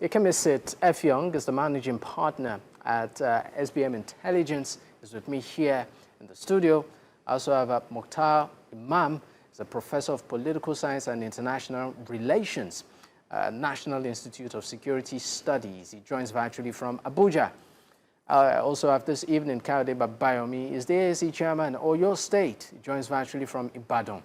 Ikemesit Effiong is the managing partner at SBM Intelligence. Is with me here in the studio. I also have Mokhtar Imam, is a professor of political science and international relations, National Institute of Security Studies. He joins virtually from Abuja. I also have this evening Kayode Babayomi, is the AAC chairman, Oyo State. He joins virtually from Ibadan.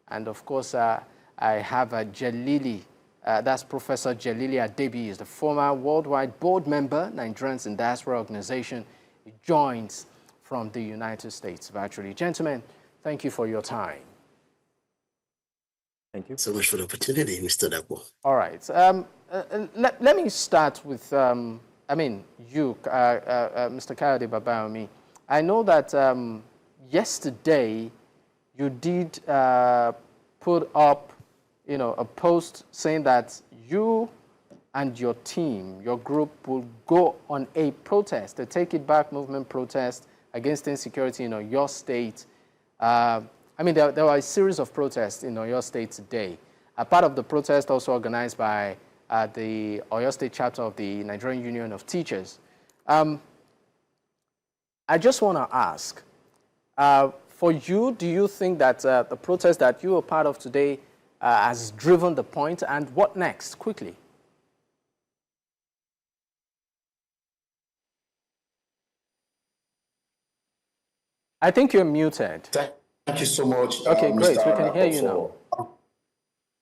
And of course, I have Jalili. That's Professor Jalili Adebi, is the former worldwide board member, Nigerians in Diaspora Organization. He joins from the United States virtually. Gentlemen, thank you for your time. Thank you so much for the opportunity, Mr. Dapo. All right. Let me start with, you, Mr. Kayode Babayomi. I know that yesterday you did put up a post saying that you and your team, your group, will go on a protest, a Take It Back movement protest against insecurity in your state. There were a series of protests in Oyo State today. A part of the protest also organized by the Oyo State chapter of the Nigerian Union of Teachers. I just want to ask, for you, do you think that the protest that you are part of today has driven the point, and what next, quickly? I think you're muted. Thank you so much. Okay, great. We can hear you now.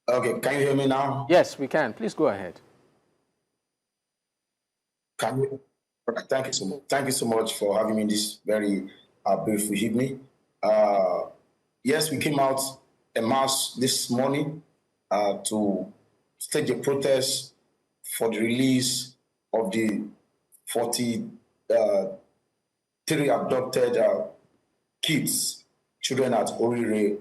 Okay, can you hear me now? Yes, we can. Please go ahead. Can you? Thank you so much. Thank you so much for having me this very beautiful evening. Yes, we came out en masse this morning to stage a protest for the release of the 43 abducted kids, children at Orire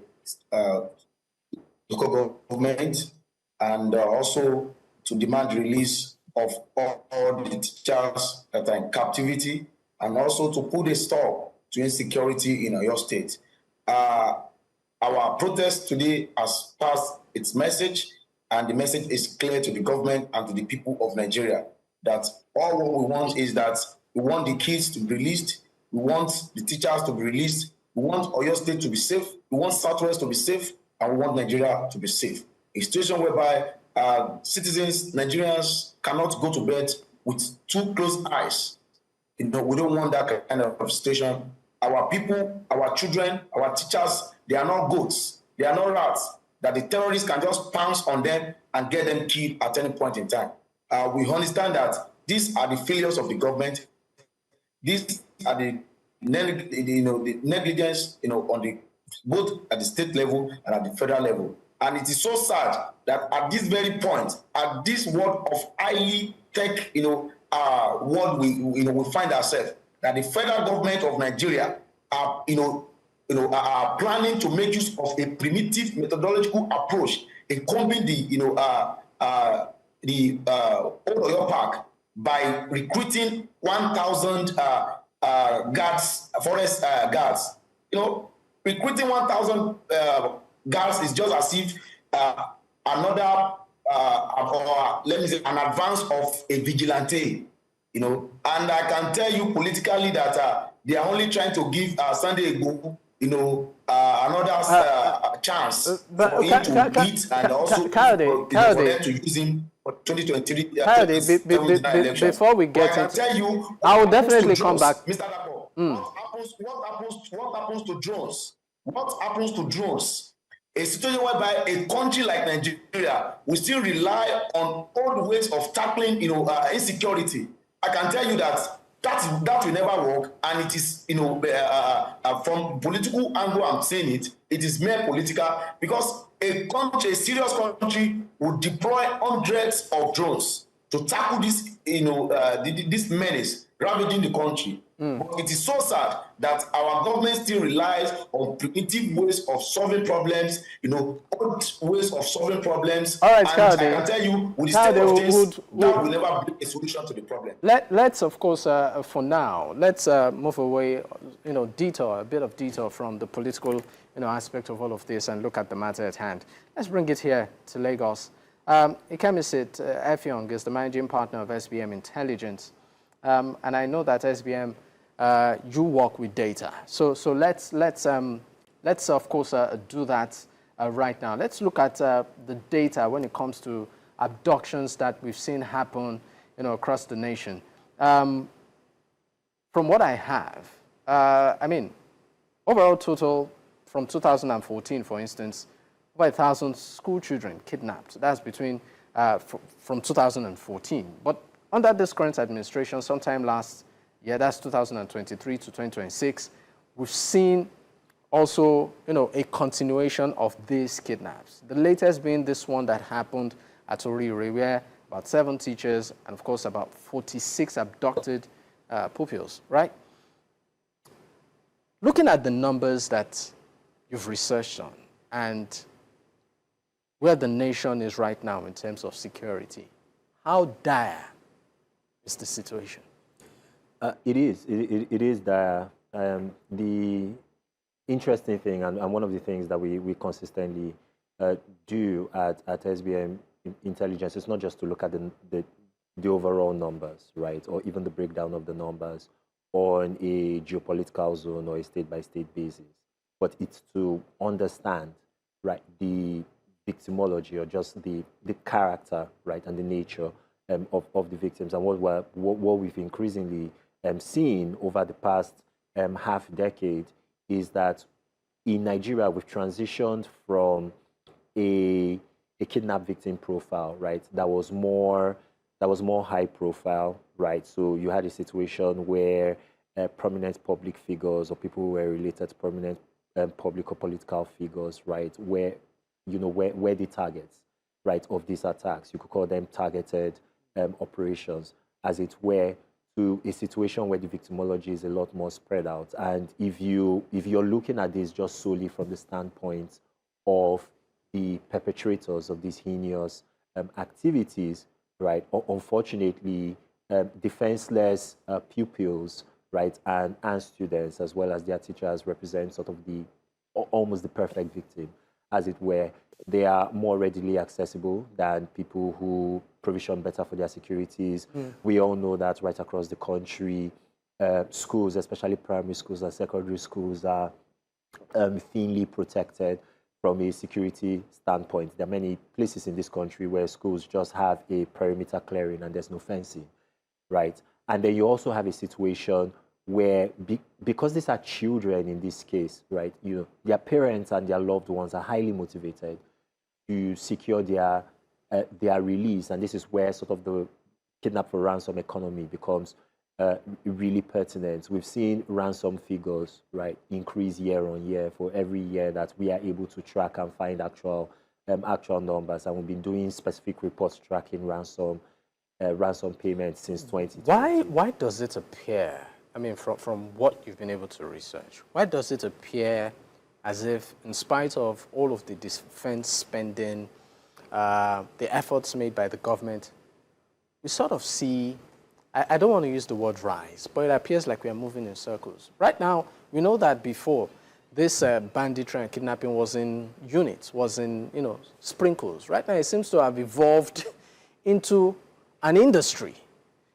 local government, and also to demand the release of all the teachers that are in captivity, and also to put a stop to insecurity in Oyo State. Our protest today has passed its message, and the message is clear to the government and to the people of Nigeria that all what we want is that we want the kids to be released, we want the teachers to be released, we want Oyo State to be safe, we want Southwest to be safe, and we want Nigeria to be safe. A situation whereby citizens, Nigerians, cannot go to bed with two closed eyes. We don't want that kind of situation. Our people, our children, our teachers, they are not goats, they are not rats, that the terrorists can just pounce on them and get them killed at any point in time. We understand that these are the failures of the government. These are the negligence, on the both at the state level and at the federal level. And it is so sad that at this very point, at this world of highly tech, world we find ourselves, that the federal government of Nigeria are planning to make use of a primitive methodological approach in combing the Old Oyo Park by recruiting 1,000 guards, forest guards. Recruiting 1,000 guards is just as if another, or let me say, an advance of a vigilante. And I can tell you politically that they are only trying to give Sunday Igboho, another chance for him to beat, and also for them to use him for 2023 election. Before we get into, I will definitely come back. Mr. Dapo, what happens to drones? What happens to drones? A situation whereby a country like Nigeria will still rely on old ways of tackling, insecurity. I can tell you that will never work, and it is, from political angle, I'm saying it is mere political, because a serious country would deploy hundreds of drones to tackle this, this menace ravaging the country. But it is so sad that our government still relies on primitive ways of solving problems, old ways of solving problems. All right, and I can tell you, with the state of things, that will never bring a solution to the problem. Let's of course, for now, let's move away, a bit of detail from the political, aspect of all of this, and look at the matter at hand. Let's bring it here to Lagos. Ikemesit Effiong is the managing partner of SBM Intelligence, and I know that SBM, you work with data. So let's of course do that right now. Let's look at the data when it comes to abductions that we've seen happen, across the nation. From what I have, I mean, overall total from 2014, for instance, over 1,000 school children kidnapped. That's between from 2014. But under this current administration, sometime last year, that's 2023 to 2026, we've seen also, a continuation of these kidnaps. The latest being this one that happened at Orire, where about 7 teachers and, of course, about 46 abducted pupils, right? Looking at the numbers that you've researched on and where the nation is right now in terms of security, how dire is the situation? It is dire. The interesting thing, and one of the things that we consistently do at SBM Intelligence is not just to look at the overall numbers, right, or even the breakdown of the numbers on a geopolitical zone or a state-by-state basis, but it's to understand, right, the victimology, or just the character, right, and the nature of the victims. And what we've increasingly seen over the past half decade is that in Nigeria we've transitioned from a kidnapped victim profile, right, that was more high profile, right. So you had a situation where prominent public figures or people who were related to prominent public or political figures, right, where the targets, right, of these attacks. You could call them targeted operations, as it were, to a situation where the victimology is a lot more spread out. And if you're looking at this just solely from the standpoint of the perpetrators of these heinous activities, right, unfortunately, defenseless pupils, right, and students, as well as their teachers, represent sort of almost the perfect victim, as it were. They are more readily accessible than people who provision better for their securities. We all know that right across the country, schools, especially primary schools and secondary schools, are thinly protected from a security standpoint. There are many places in this country where schools just have a perimeter clearing and there's no fencing, right? And then you also have a situation where, because these are children in this case, right, their parents and their loved ones are highly motivated to secure their release. And this is where sort of the kidnap for ransom economy becomes really pertinent. We've seen ransom figures, right, increase year on year for every year that we are able to track and find actual numbers. And we've been doing specific reports tracking ransom payments since 2020. Why does it appear, I mean, from what you've been able to research, why does it appear as if, in spite of all of the defense spending, the efforts made by the government, we sort of see, I don't want to use the word rise, but it appears like we are moving in circles. Right now, we know that before, this banditry and kidnapping was in units, was in, sprinkles. Right now, it seems to have evolved into an industry.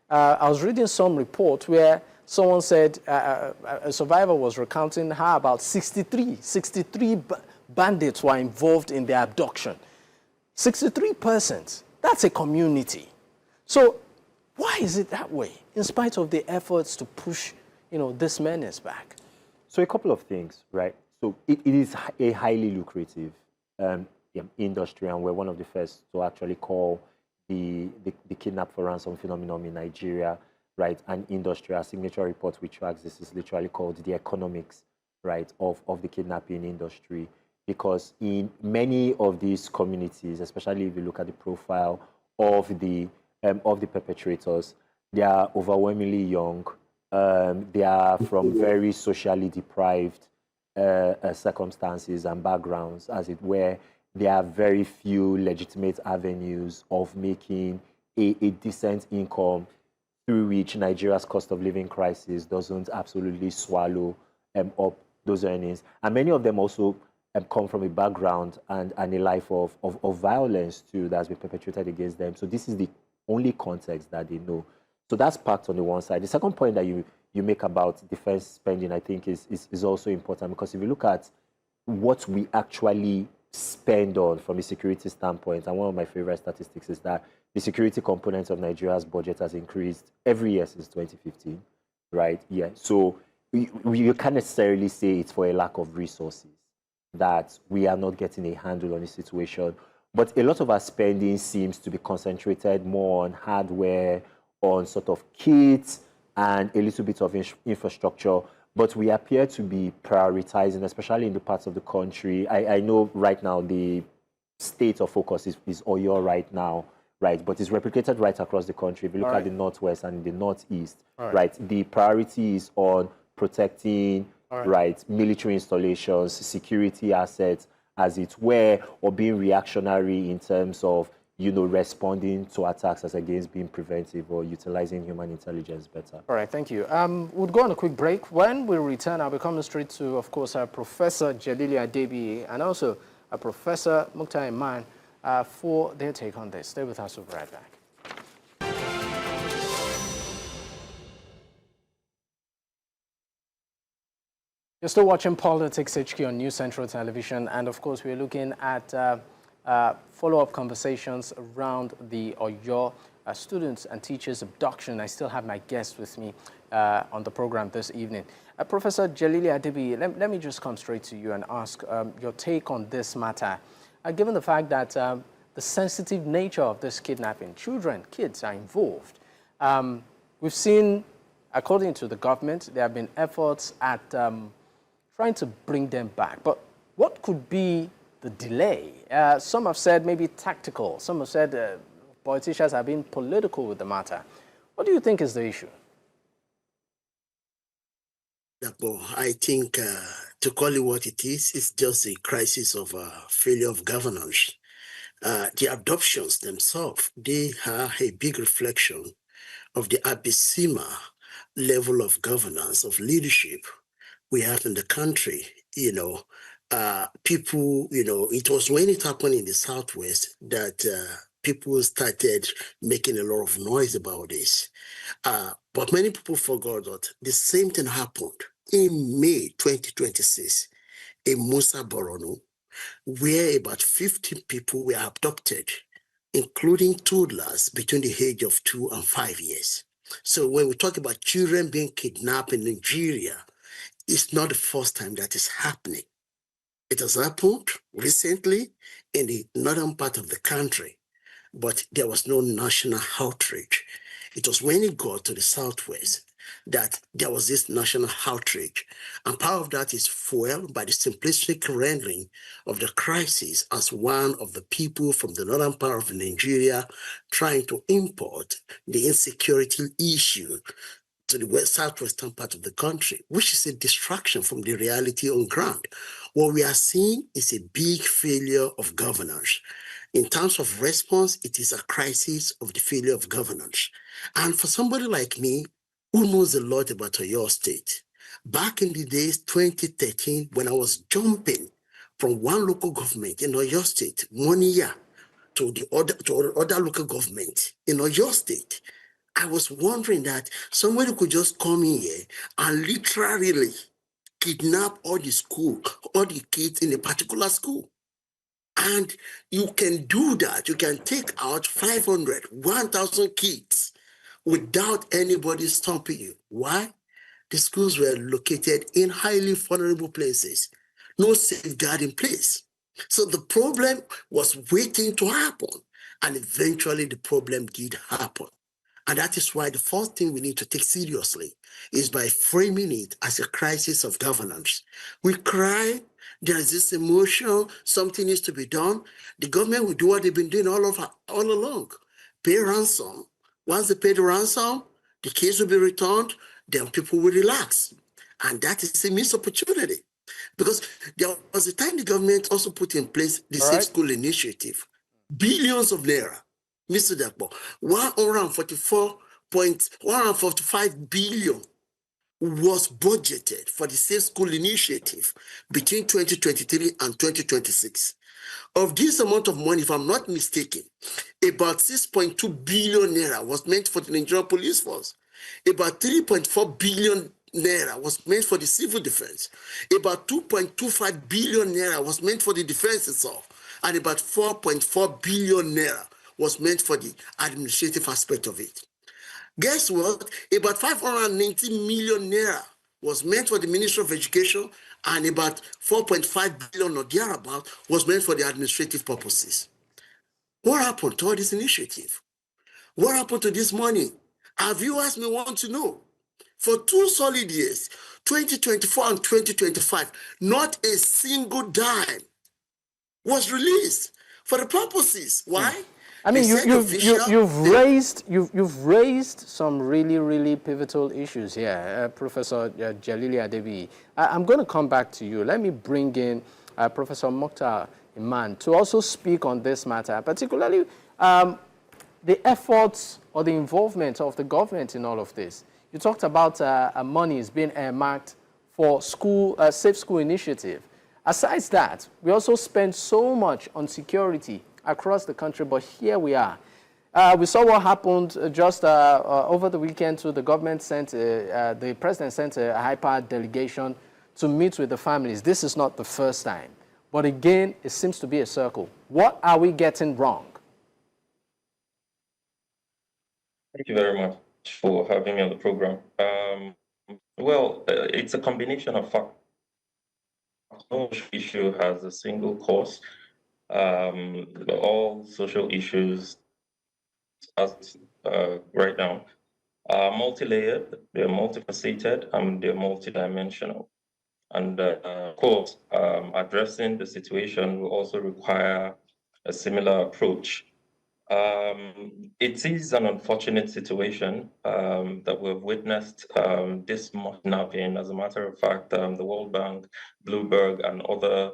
I was reading some report where someone said a survivor was recounting how about 63 bandits were involved in the abduction. 63 persons, that's a community. So why is it that way, in spite of the efforts to push, this menace back? So a couple of things, right? So it is a highly lucrative industry, and we're one of the first to actually call the kidnap for ransom phenomenon in Nigeria, right, an industry. Our signature report which tracks this is literally called the economics, right, of the kidnapping industry. Because in many of these communities, especially if you look at the profile of the perpetrators, they are overwhelmingly young. They are from very socially deprived circumstances and backgrounds, as it were. There are very few legitimate avenues of making a decent income, through which Nigeria's cost of living crisis doesn't absolutely swallow up those earnings. And many of them also come from a background and a life of violence too that's been perpetrated against them. So this is the only context that they know. So that's part on the one side. The second point that you make about defense spending, I think, is also important, because if you look at what we actually spend on from a security standpoint, and one of my favorite statistics is that the security component of Nigeria's budget has increased every year since 2015, right? Yeah. So you can't necessarily say it's for a lack of resources that we are not getting a handle on the situation. But a lot of our spending seems to be concentrated more on hardware, on sort of kits, and a little bit of infrastructure. But we appear to be prioritizing, especially in the parts of the country. I know right now the state of focus is Oyo right now, right? But it's replicated right across the country. If you look at the Northwest and the Northeast, right, the priority is on protecting, right, military installations, security assets, as it were, or being reactionary in terms of, you know, responding to attacks as against being preventive or utilizing human intelligence better. All right, thank you. We'll go on a quick break. When we return, I'll be coming straight to, of course, Professor Jalili Adebi and also Professor Mukhtar Iman for their take on this. Stay with us, we'll be right back. You're still watching Politics HQ on News Central Television, and of course, we're looking at follow-up conversations around the Oyo students and teachers abduction. I still have my guests with me on the program this evening. Professor Jalili Adebi, let me just come straight to you and ask your take on this matter. Given the fact that the sensitive nature of this kidnapping, kids are involved. We've seen, according to the government, there have been efforts at trying to bring them back. But what could be the delay? Some have said maybe tactical. Some have said politicians have been political with the matter. What do you think is the issue? I think to call it what it is, it's just a crisis of failure of governance. The abductions themselves, they are a big reflection of the abysmal level of governance, of leadership we have in the country. You know, people, you know, it was when it happened in the Southwest that people started making a lot of noise about this. But many people forgot that the same thing happened in May 2026 in Musa Borono, where about 15 people were abducted, including toddlers between the age of 2 and 5 years. So when we talk about children being kidnapped in Nigeria, it's not the first time that is happening. It has happened recently in the northern part of the country, but there was no national outrage. It was when it got to the Southwest that there was this national outrage. And part of that is fueled by the simplistic rendering of the crisis as one of the people from the northern part of Nigeria trying to import the insecurity issue to the southwestern part of the country, which is a distraction from the reality on ground. What we are seeing is a big failure of governance. In terms of response, it is a crisis of the failure of governance. And for somebody like me, who knows a lot about Oyo State, back in the days, 2013, when I was jumping from one local government in Oyo State, 1 year, to the other local government in Oyo State, I was wondering that somebody could just come in here and literally kidnap all the kids in a particular school. And you can do that. You can take out 500, 1,000 kids without anybody stopping you. Why? The schools were located in highly vulnerable places, no safeguard in place. So the problem was waiting to happen. And eventually the problem did happen. And that is why the first thing we need to take seriously is by framing it as a crisis of governance. We cry, there's this emotion, something needs to be done. The government will do what they've been doing all along. Pay ransom. Once they pay the ransom, the case will be returned, then people will relax. And that is a missed opportunity. Because there was a time the government also put in place the Safe School Initiative. Billions of naira. Mr. Dakbo, 145 billion was budgeted for the Safe School Initiative between 2023 and 2026. Of this amount of money, if I'm not mistaken, about 6.2 billion naira was meant for the Nigerian Police Force. About 3.4 billion naira was meant for the civil defense. About 2.25 billion naira was meant for the defense itself. And about 4.4 billion naira was meant for the administrative aspect of it. Guess what? About 590 million naira was meant for the Ministry of Education, and about 4.5 billion or thereabout was meant for the administrative purposes. What happened to all this initiative? What happened to this money? Our viewers may want to know. For 2 solid years, 2024 and 2025, not a single dime was released for the purposes. Why? I mean, you've raised some really pivotal issues here, Professor Jalili Adebi. I'm going to come back to you. Let me bring in Professor Mokhtar Iman to also speak on this matter, particularly the efforts or the involvement of the government in all of this. You talked about money is being earmarked for school safe school initiative. Aside that, we also spend so much on security across the country, but here we are. We saw what happened just over the weekend. To the government sent, the president sent a high-powered delegation to meet with the families. This is not the first time, but again, it seems to be a circle. What are we getting wrong? Thank you very much for having me on the program. Well, it's a combination of factors. No issue has a single cause. All social issues, as right now, are multi-layered, they're multifaceted, and they're multidimensional. And of course, addressing the situation will also require a similar approach. It is an unfortunate situation that we've witnessed this much napping. As a matter of fact, the World Bank, Bloomberg, and other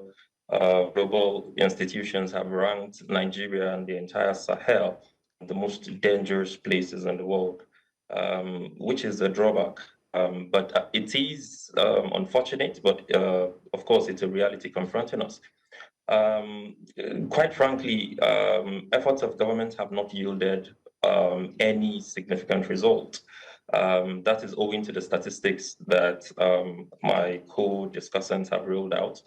global institutions have ranked Nigeria and the entire Sahel the most dangerous places in the world, which is a drawback. But it is unfortunate, but of course, it's a reality confronting us. Quite frankly, efforts of government have not yielded any significant result. That is owing to the statistics that my co-discussants have rolled out.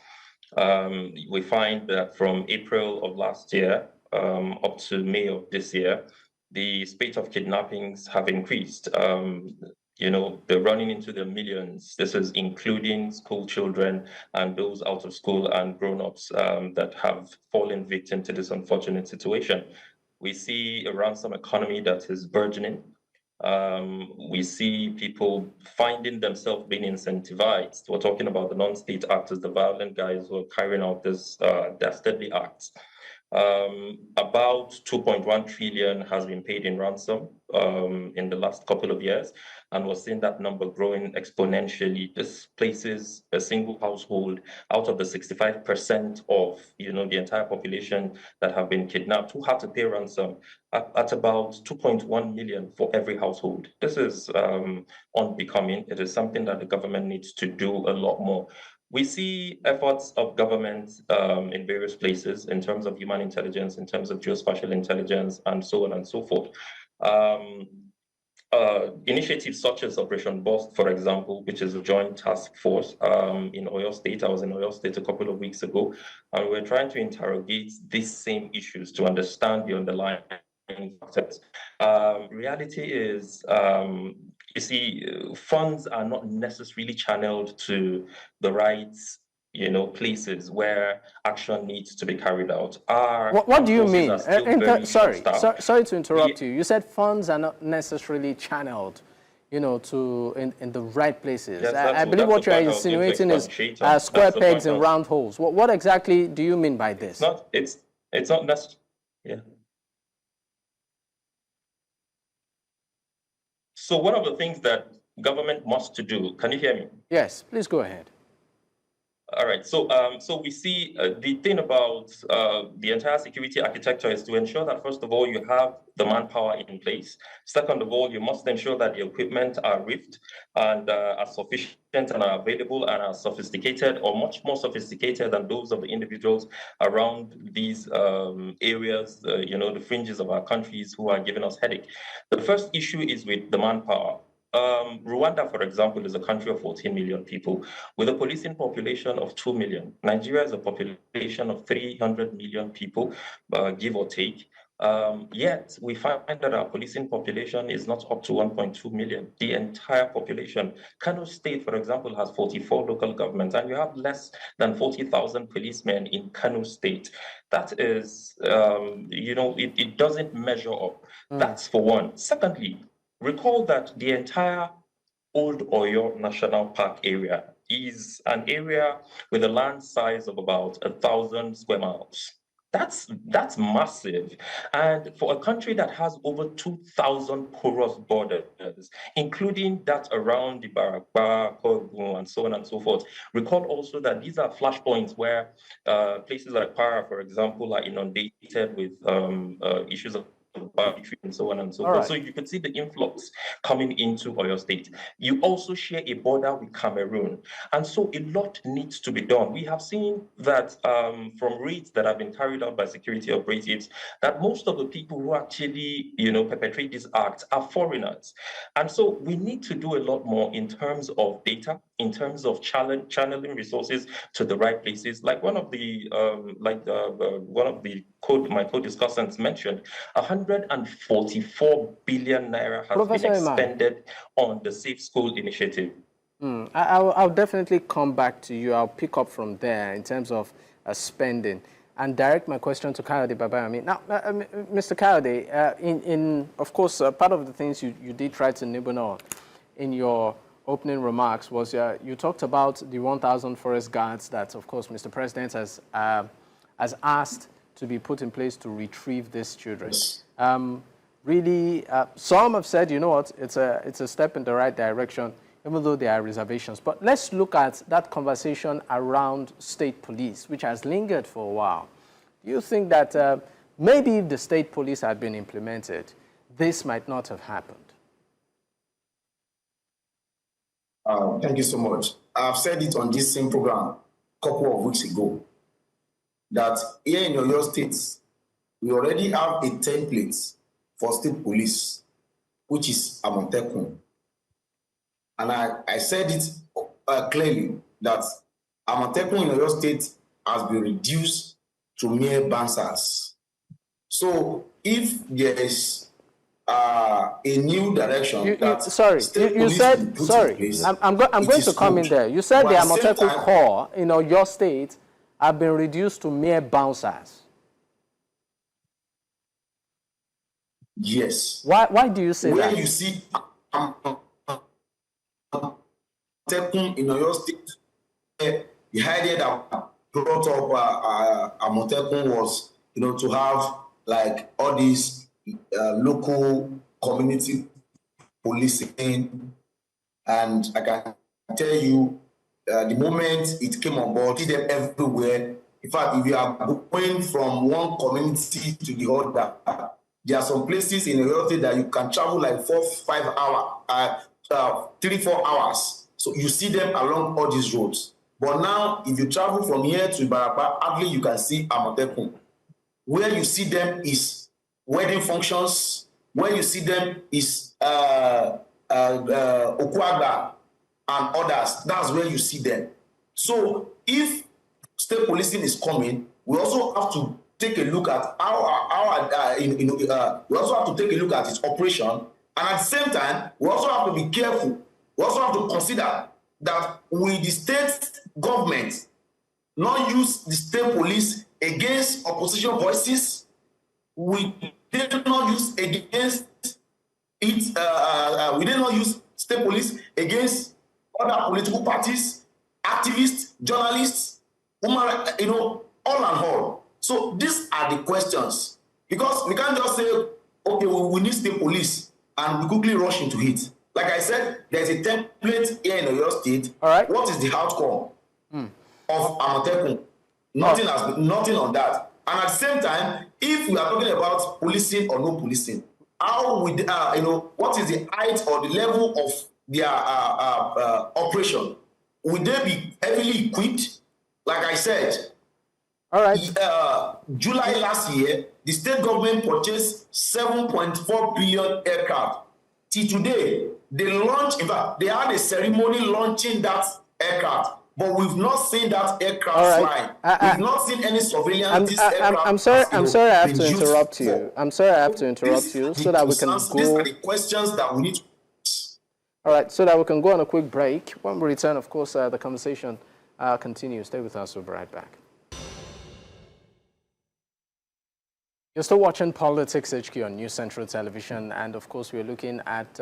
We find that from April of last year up to May of this year, the spate of kidnappings have increased. You know, they're running into the millions. This is including school children and those out of school and grown-ups that have fallen victim to this unfortunate situation. We see a ransom economy that is burgeoning. We see people finding themselves being incentivized. We're talking about the non-state actors, the violent guys who are carrying out this dastardly acts. About 2.1 trillion has been paid in ransom in the last couple of years, and we're seeing that number growing exponentially. This places a single household out of the 65% of the entire population that have been kidnapped who had to pay ransom at about 2.1 million for every household. This is unbecoming. It is something that the government needs to do a lot more. We see efforts of government in various places in terms of human intelligence, in terms of geospatial intelligence, and so on and so forth. Initiatives such as Operation Burst, for example, which is a joint task force in Oyo State. I was in Oyo State a couple of weeks ago, and we're trying to interrogate these same issues to understand the underlying factors. Reality is, you see, funds are not necessarily channeled to the right, places where action needs to be carried out. What do you mean? Sorry to interrupt you. You said funds are not necessarily channeled, in the right places. Yes, I believe what you are insinuating is square pegs and round holes. What exactly do you mean by this? It's not necessarily. Yeah. So one of the things that government must do, can you hear me? Yes, please go ahead. All right. So, so we see the thing about the entire security architecture is to ensure that, first of all, you have the manpower in place. Second of all, you must ensure that the equipment are rigged and are sufficient and are available and are sophisticated, or much more sophisticated than those of the individuals around these areas, you know, the fringes of our countries who are giving us headache. The first issue is with the manpower. Rwanda, for example, is a country of 14 million people with a policing population of 2 million. Nigeria is a population of 300 million people, give or take. Yet we find that our policing population is not up to 1.2 million, the entire population. Kano State, for example, has 44 local governments, and you have less than 40,000 policemen in Kano State. That is, you know, it doesn't measure up. That's for one. Secondly, recall that the entire Old Oyo National Park area is an area with a land size of about 1,000 square miles. That's massive. And for a country that has over 2,000 porous borders, including that around the Barakba, Kogu, and so on and so forth, recall also that these are flashpoints where places like Para, for example, are inundated with issues of and so on and so forth. Right. So you can see the influx coming into Oyo State. You also share a border with Cameroon. And so a lot needs to be done. We have seen that from raids that have been carried out by security operatives, that most of the people who actually, you know, perpetrate these acts are foreigners. And so we need to do a lot more in terms of data, in terms of channeling resources to the right places. Like one of the my co-discussants mentioned, 144 billion naira has been expended on the Safe School initiative. I'll definitely come back to you. I'll pick up from there in terms of spending and direct my question to Kayode Babayami. Now, Mr. Kayode, of course, part of the things you did try to nibble on in your opening remarks was you talked about the 1,000 forest guards that, of course, Mr. President has asked to be put in place to retrieve these children. Really, some have said, you know what, it's a step in the right direction, even though there are reservations. But let's look at that conversation around state police, which has lingered for a while. Do you think that maybe if the state police had been implemented, this might not have happened? Thank you so much. I've said it on this same program a couple of weeks ago, that here in Oyo State, we already have a template for state police, which is Amotekun. And I said it clearly that Amotekun in Oyo State has been reduced to mere bouncers. So if there is a new direction you said, sorry, I'm going to come in there. You said the Amotekun Corps in Oyo State have been reduced to mere bouncers. Yes. Why do you say that? When you see Amotekun in Oyo State, the idea that brought up Amotekun was, you know, to have like all these local community policing, and I can tell you, the moment it came on board, see them everywhere. In fact, if you are going from one community to the other, there are some places in the State that you can travel like 4-5 hours, 3-4 hours. So you see them along all these roads. But now, if you travel from here to Ibarapa, hardly you can see Amotekun. Where you see them is wedding functions. Where you see them is Okwaga and others. That's where you see them. So if state policing is coming, we also have to take a look at we also have to take a look at its operation, and at the same time, we also have to be careful. We also have to consider that with the state government not use the state police against opposition voices, we did not use against it. We did not use state police against other political parties, activists, journalists, human, you know, all and all. So these are the questions, because we can't just say, okay, we need state police and we quickly rush into it. Like I said, there's a template here in Oyo State. All right. What is the outcome? of Amotekun. Nothing on that. And at the same time, if we are talking about policing or no policing, how would what is the height or the level of their operation? Would they be heavily equipped? Like I said, all right. July last year, the state government purchased 7.4 billion aircraft. Till today, they launched, in fact, they had a ceremony launching that aircraft. But we've not seen that aircraft flying. We've not seen any surveillance. I'm sorry I have to interrupt you. I'm sorry I have to interrupt you so that we can go. These are the questions that we need to. All right, so that we can go on a quick break. When we return, of course, the conversation continues. Stay with us. We'll be right back. You're still watching Politics HQ on News Central Television, and of course, we're looking at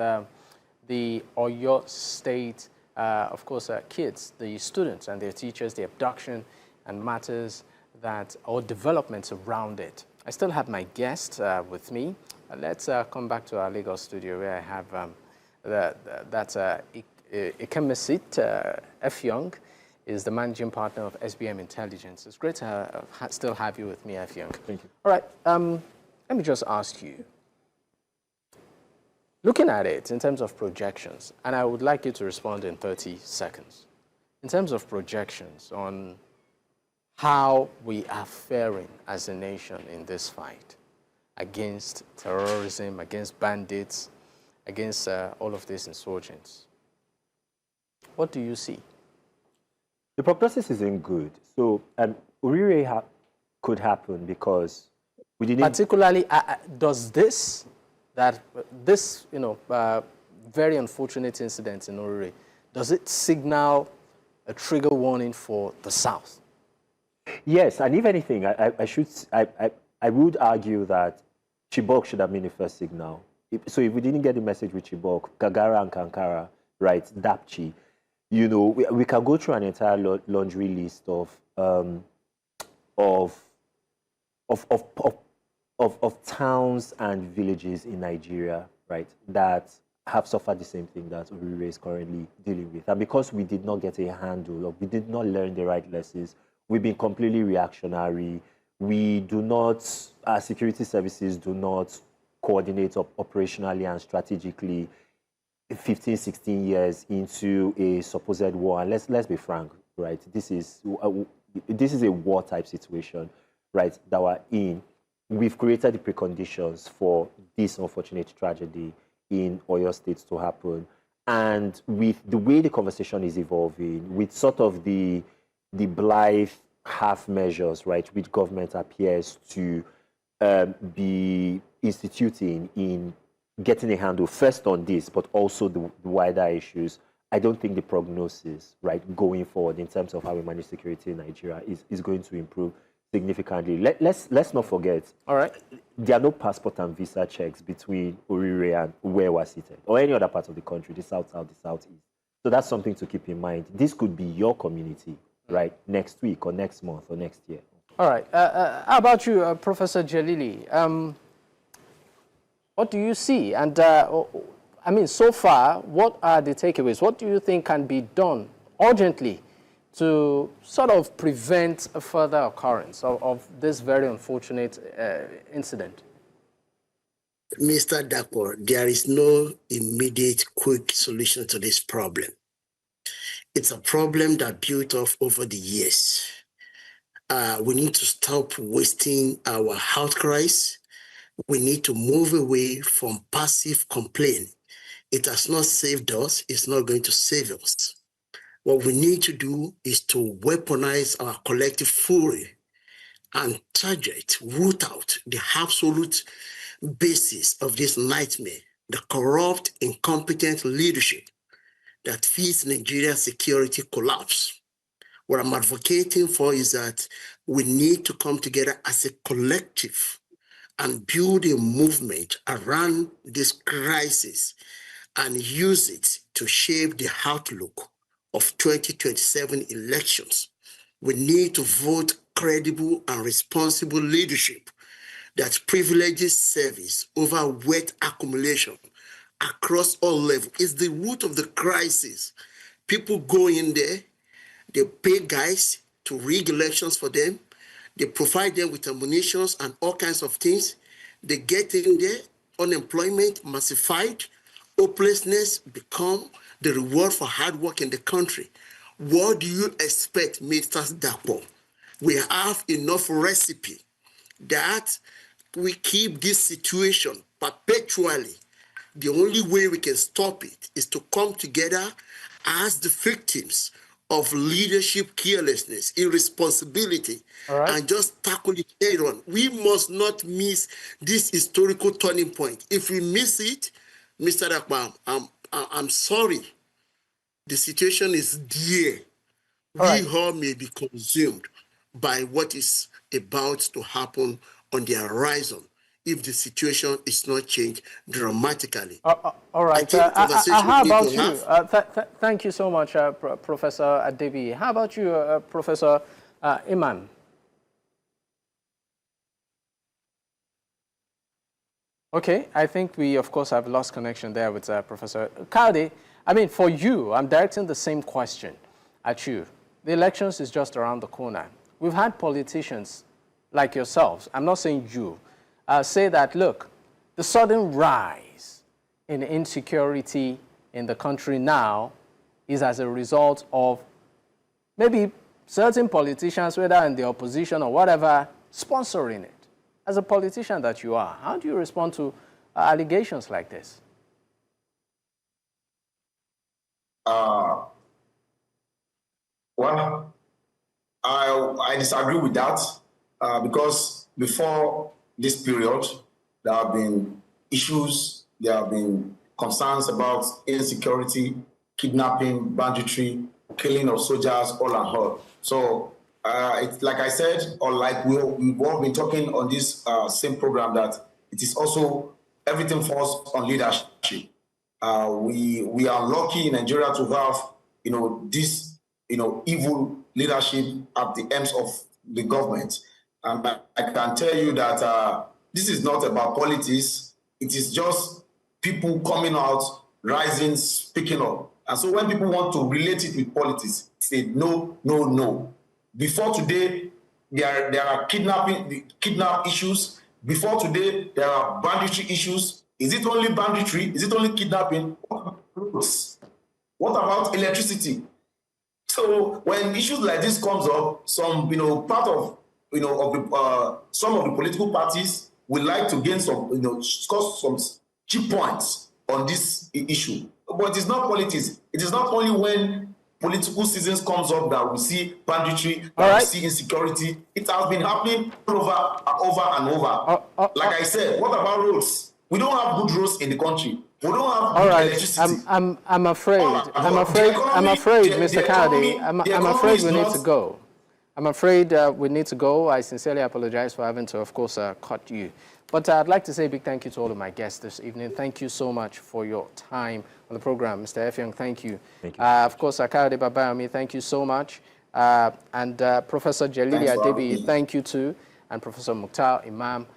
the Oyo State, of course, kids, the students and their teachers, the abduction and matters that, or developments around it. I still have my guest with me. Let's come back to our Lagos studio where I have that's Ikemesit Effiong, is the managing partner of SBM Intelligence. It's great to still have you with me, Effiong. Thank you. All right, let me just ask you, looking at it in terms of projections, and I would like you to respond in 30 seconds, in terms of projections on how we are faring as a nation in this fight against terrorism, against bandits, against all of these insurgents. What do you see? The prognosis isn't good. So Urire could happen because we didn't... Particularly, does this very unfortunate incident in Urire, does it signal a trigger warning for the South? Yes, and if anything, I would argue that Chibok should have been the first signal. So if we didn't get the message with Chibok, Kagara and Kankara, right, Dapchi, we can go through an entire laundry list of towns and villages in Nigeria, right, that have suffered the same thing that Urire is currently dealing with. And because we did not get a handle, or we did not learn the right lessons, we've been completely reactionary. We do not, our security services do not coordinate operationally and strategically 15, 16 years into a supposed war. And let's be frank, right? This is a war type situation, right, that we're in. We've created the preconditions for this unfortunate tragedy in Oyo State to happen. And with the way the conversation is evolving, with sort of the blithe half measures, right, which government appears to be instituting in getting a handle first on this, but also the wider issues, I don't think the prognosis, right, going forward in terms of how we manage security in Nigeria is going to improve significantly. Let's not forget, all right, there are no passport and visa checks between Urire and where we're seated, or any other part of the country, the south, the southeast. So that's something to keep in mind. This could be your community, right, next week or next month or next year. All right. How about you, Professor Jalili? What do you see? And I mean, so far, what are the takeaways? What do you think can be done urgently to sort of prevent a further occurrence of this very unfortunate incident? Mr. Dapo, there is no immediate quick solution to this problem. It's a problem that built up over the years. We need to stop wasting our outcries. We need to move away from passive complaint. It has not saved us. It's not going to save us. What we need to do is to weaponize our collective fury and target, root out the absolute basis of this nightmare, the corrupt, incompetent leadership that feeds Nigeria's security collapse. What I'm advocating for is that we need to come together as a collective and build a movement around this crisis and use it to shape the outlook of 2027 elections. We need to vote credible and responsible leadership that privileges service over wealth accumulation across all levels. It's the root of the crisis. People go in there, they pay guys to rig elections for them. They provide them with ammunition and all kinds of things. They get in there, unemployment massified, hopelessness become the reward for hard work in the country. What do you expect, Mr. Dapo? We have enough recipe that we keep this situation perpetually. The only way we can stop it is to come together as the victims of leadership carelessness, irresponsibility, and just tackle it head on. We must not miss this historical turning point. If we miss it, Mr. Akbar, I'm sorry. The situation is there. We all may be consumed by what is about to happen on the horizon if the situation is not changed dramatically. All right. How about you? Thank you so much, Professor Adebi. How about you, Professor Iman? Okay, I think we, of course, have lost connection there with Professor Kaude. I mean, for you, I'm directing the same question at you. The elections is just around the corner. We've had politicians like yourselves, I'm not saying you, say that, look, the sudden rise in insecurity in the country now is as a result of maybe certain politicians, whether in the opposition or whatever, sponsoring it. As a politician that you are, how do you respond to allegations like this? Well, I disagree with that because before this period, there have been issues, there have been concerns about insecurity, kidnapping, banditry, killing of soldiers, all and all. So it's like I said, or like we've all been talking on this same program, that it is also everything falls on leadership. We are lucky in Nigeria to have, this, evil leadership at the ends of the government. And I can tell you that this is not about politics. It is just people coming out, rising, speaking up. And so when people want to relate it with politics, say no, no, no. Before today, there are kidnap issues. Before today, there are banditry issues. Is it only banditry? Is it only kidnapping? What about electricity? So when issues like this comes up, some part of some of the political parties would like to gain some score some cheap points on this issue. But it's not politics. It is not only when political seasons comes up that we see banditry, that we see insecurity. It has been happening over and over. Like I said, what about roads? We don't have good roads in the country. We don't have good electricity. I'm afraid, Mr. Kadi, I'm afraid we need to go. I'm afraid we need to go. I sincerely apologize for having to, of course, cut you. But I'd like to say a big thank you to all of my guests this evening. Thank you so much for your time on the program. Mr. Effiong, thank you. Thank you. Of course, Akade Babayami, thank you so much. And Professor Jelili Adebi, thank you too. And Professor Mukhtar Imam,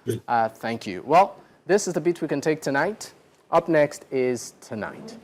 thank you. Well, this is the beat we can take tonight. Up next is Tonight.